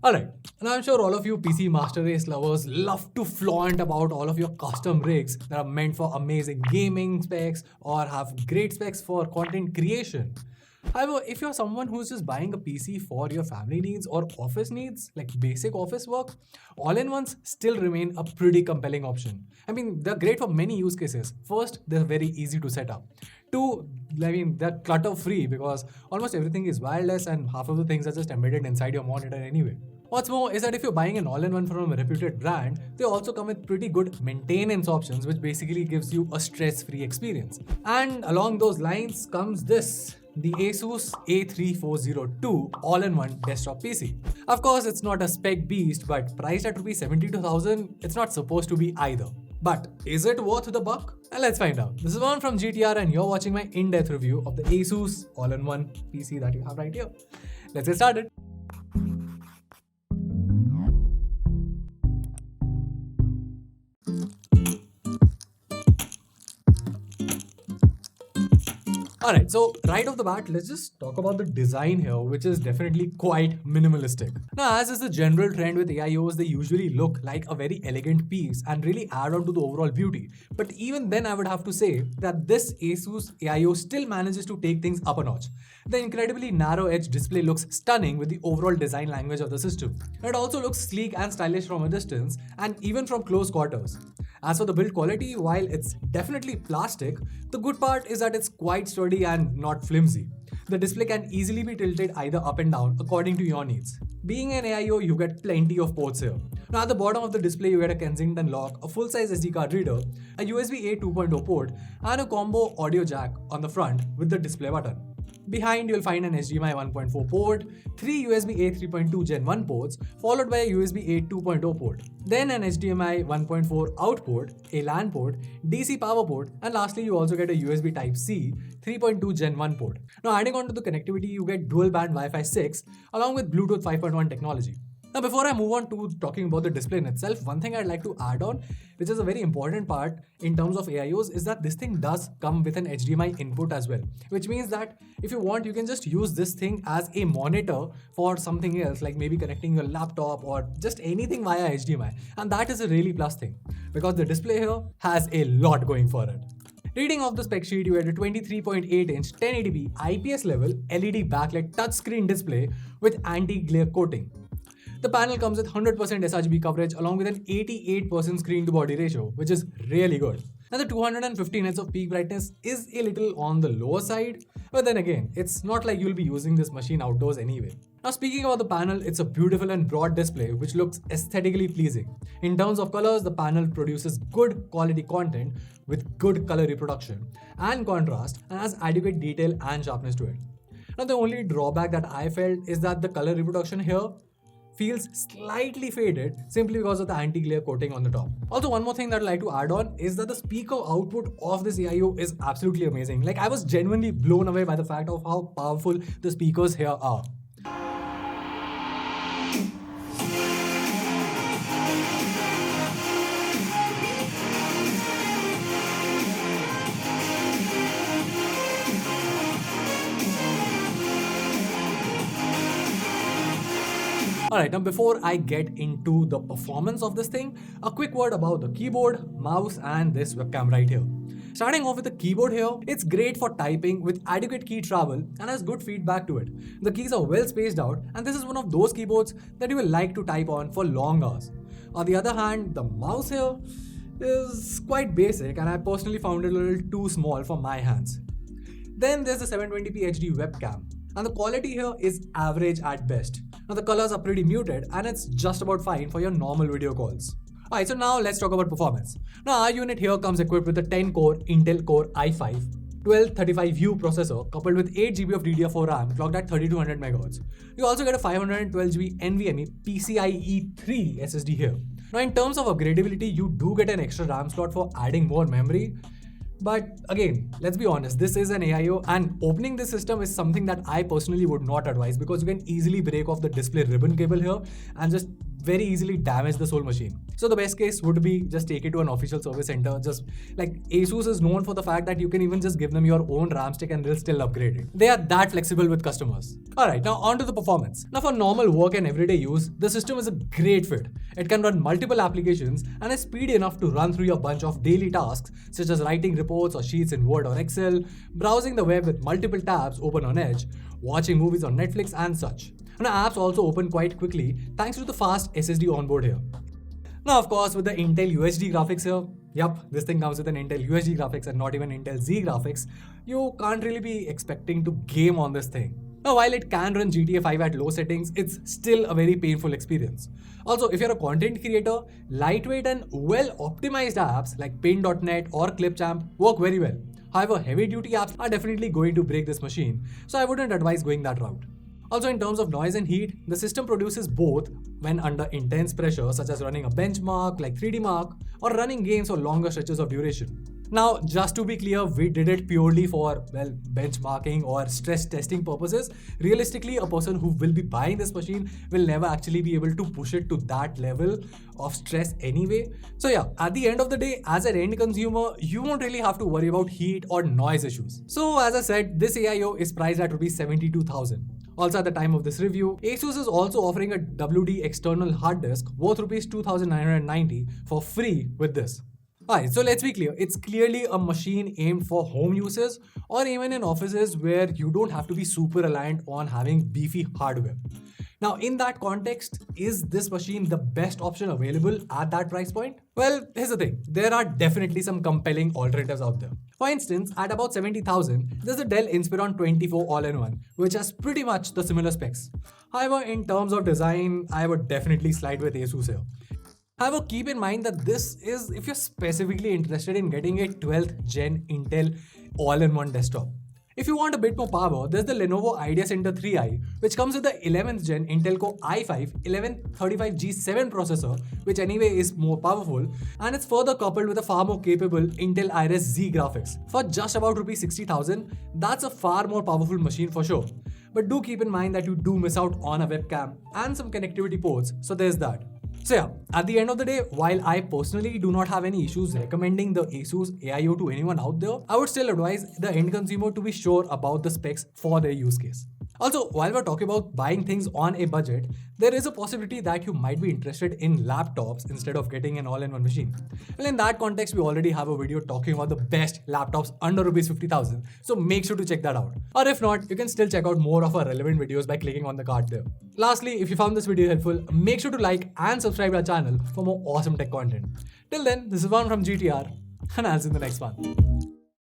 Alright, and I'm sure all of you PC Master Race lovers love to flaunt about all of your custom rigs that are meant for amazing gaming specs or have great specs for content creation. However, if you're someone who's just buying a PC for your family needs or office needs, like basic office work, all-in-ones still remain a pretty compelling option. I mean, they're great for many use cases. First, they're very easy to set up. Two, they're clutter-free because almost everything is wireless and half of the things are just embedded inside your monitor anyway. What's more is that if you're buying an all-in-one from a reputed brand, they also come with pretty good maintenance options, which basically gives you a stress-free experience. And along those lines comes this, the ASUS A3402 all-in-one desktop PC. Of course, it's not a spec beast, but priced at Rs 72,000, it's not supposed to be either. But is it worth the buck? Let's find out. This is Vaughn from GTR and you're watching my in-depth review of the ASUS all-in-one PC that you have right here. Let's get started. Alright, so right off the bat, let's just talk about the design here, which is definitely quite minimalistic. Now, as is the general trend with AIOs, they usually look like a very elegant piece and really add on to the overall beauty. But even then, I would have to say that this ASUS AIO still manages to take things up a notch. The incredibly narrow edge display looks stunning with the overall design language of the system. It also looks sleek and stylish from a distance and even from close quarters. As for the build quality, while it's definitely plastic, the good part is that it's quite sturdy and not flimsy. The display can easily be tilted either up and down according to your needs. Being an AIO, you get plenty of ports here. Now at the bottom of the display, you get a Kensington lock, a full-size SD card reader, a USB-A 2.0 port, and a combo audio jack on the front with the display button. Behind, you'll find an HDMI 1.4 port, 3 USB-A 3.2 Gen 1 ports, followed by a USB-A 2.0 port, then an HDMI 1.4 out port, a LAN port, DC power port, and lastly, you also get a USB Type-C 3.2 Gen 1 port. Now, adding on to the connectivity, you get dual-band Wi-Fi 6 along with Bluetooth 5.1 technology. Now, before I move on to talking about the display in itself, one thing I'd like to add on, which is a very important part in terms of AIOs, is that this thing does come with an HDMI input as well, which means that if you want, you can just use this thing as a monitor for something else, like maybe connecting your laptop or just anything via HDMI. And that is a really plus thing because the display here has a lot going for it. Reading off the spec sheet, you get a 23.8-inch 1080p IPS level LED backlit touchscreen display with anti-glare coating. The panel comes with 100% sRGB coverage along with an 88% screen to body ratio, which is really good. Now the 250 nits of peak brightness is a little on the lower side, but then again, it's not like you'll be using this machine outdoors anyway. Now speaking about the panel, it's a beautiful and broad display which looks aesthetically pleasing. In terms of colors, the panel produces good quality content with good color reproduction and contrast and has adequate detail and sharpness to it. Now the only drawback that I felt is that the color reproduction here feels slightly faded simply because of the anti-glare coating on the top. Also, one more thing that I'd like to add on is that the speaker output of this AIO is absolutely amazing. Like, I was genuinely blown away by the fact of how powerful the speakers here are. Alright, now before I get into the performance of this thing, a quick word about the keyboard, mouse, and this webcam right here. Starting off with the keyboard here, it's great for typing with adequate key travel and has good feedback to it. The keys are well spaced out, and this is one of those keyboards that you will like to type on for long hours. On the other hand, the mouse here is quite basic, and I personally found it a little too small for my hands. Then there's the 720p HD webcam, and the quality here is average at best. Now the colors are pretty muted and it's just about fine for your normal video calls. Alright, so now let's talk about performance. Now our unit here comes equipped with a 10-core Intel Core i5 1235U processor coupled with 8GB of DDR4 RAM clocked at 3200 MHz. You also get a 512GB NVMe PCIe 3 SSD here. Now in terms of upgradability, you do get an extra RAM slot for adding more memory. But again, let's be honest, this is an AIO and opening this system is something that I personally would not advise because you can easily break off the display ribbon cable here and just very easily damage the whole machine. So the best case would be just take it to an official service center. Just like ASUS is known for the fact that you can even just give them your own RAM stick and they'll still upgrade it. They are that flexible with customers. Alright, now on to the performance. Now for normal work and everyday use, the system is a great fit. It can run multiple applications and is speedy enough to run through a bunch of daily tasks such as writing reports or sheets in Word or Excel, browsing the web with multiple tabs open on Edge, watching movies on Netflix and such. And apps also open quite quickly thanks to the fast SSD onboard here. Now of course with the Intel UHD graphics here, yep, this thing comes with an Intel UHD graphics and not even Intel Z graphics, you can't really be expecting to game on this thing. Now while it can run GTA 5 at low settings, it's still a very painful experience. Also, if you're a content creator, lightweight and well-optimized apps like Paint.net or Clipchamp work very well. However, heavy-duty apps are definitely going to break this machine, so I wouldn't advise going that route. Also, in terms of noise and heat, the system produces both when under intense pressure, such as running a benchmark like 3D Mark or running games for longer stretches of duration. Now, just to be clear, we did it purely for, benchmarking or stress testing purposes. Realistically, a person who will be buying this machine will never actually be able to push it to that level of stress anyway. So yeah, at the end of the day, as an end consumer, you won't really have to worry about heat or noise issues. So as I said, this AIO is priced at Rs 72,000. Also at the time of this review, ASUS is also offering a WD external hard disk worth Rs 2,990 for free with this. Alright, so let's be clear, it's clearly a machine aimed for home uses or even in offices where you don't have to be super reliant on having beefy hardware. Now in that context, is this machine the best option available at that price point? Well, here's the thing, there are definitely some compelling alternatives out there. For instance, at about 70,000, there's the Dell Inspiron 24 all-in-one, which has pretty much the similar specs. However, in terms of design, I would definitely slide with ASUS here. However, keep in mind that this is if you're specifically interested in getting a 12th gen Intel all-in-one desktop. If you want a bit more power, there's the Lenovo Idea Center 3i, which comes with the 11th gen Intel Core i5 1135G7 processor, which anyway is more powerful, and it's further coupled with a far more capable Intel Iris Z graphics. For just about Rs 60,000, that's a far more powerful machine for sure. But do keep in mind that you do miss out on a webcam and some connectivity ports, so there's that. So yeah, at the end of the day, while I personally do not have any issues recommending the ASUS AIO to anyone out there, I would still advise the end consumer to be sure about the specs for their use case. Also, while we're talking about buying things on a budget, there is a possibility that you might be interested in laptops instead of getting an all-in-one machine. Well, in that context, we already have a video talking about the best laptops under Rs 50,000, so make sure to check that out. Or if not, you can still check out more of our relevant videos by clicking on the card there. Lastly, if you found this video helpful, make sure to like and subscribe to our channel for more awesome tech content. Till then, this is Van from GTR, and I'll see you in the next one.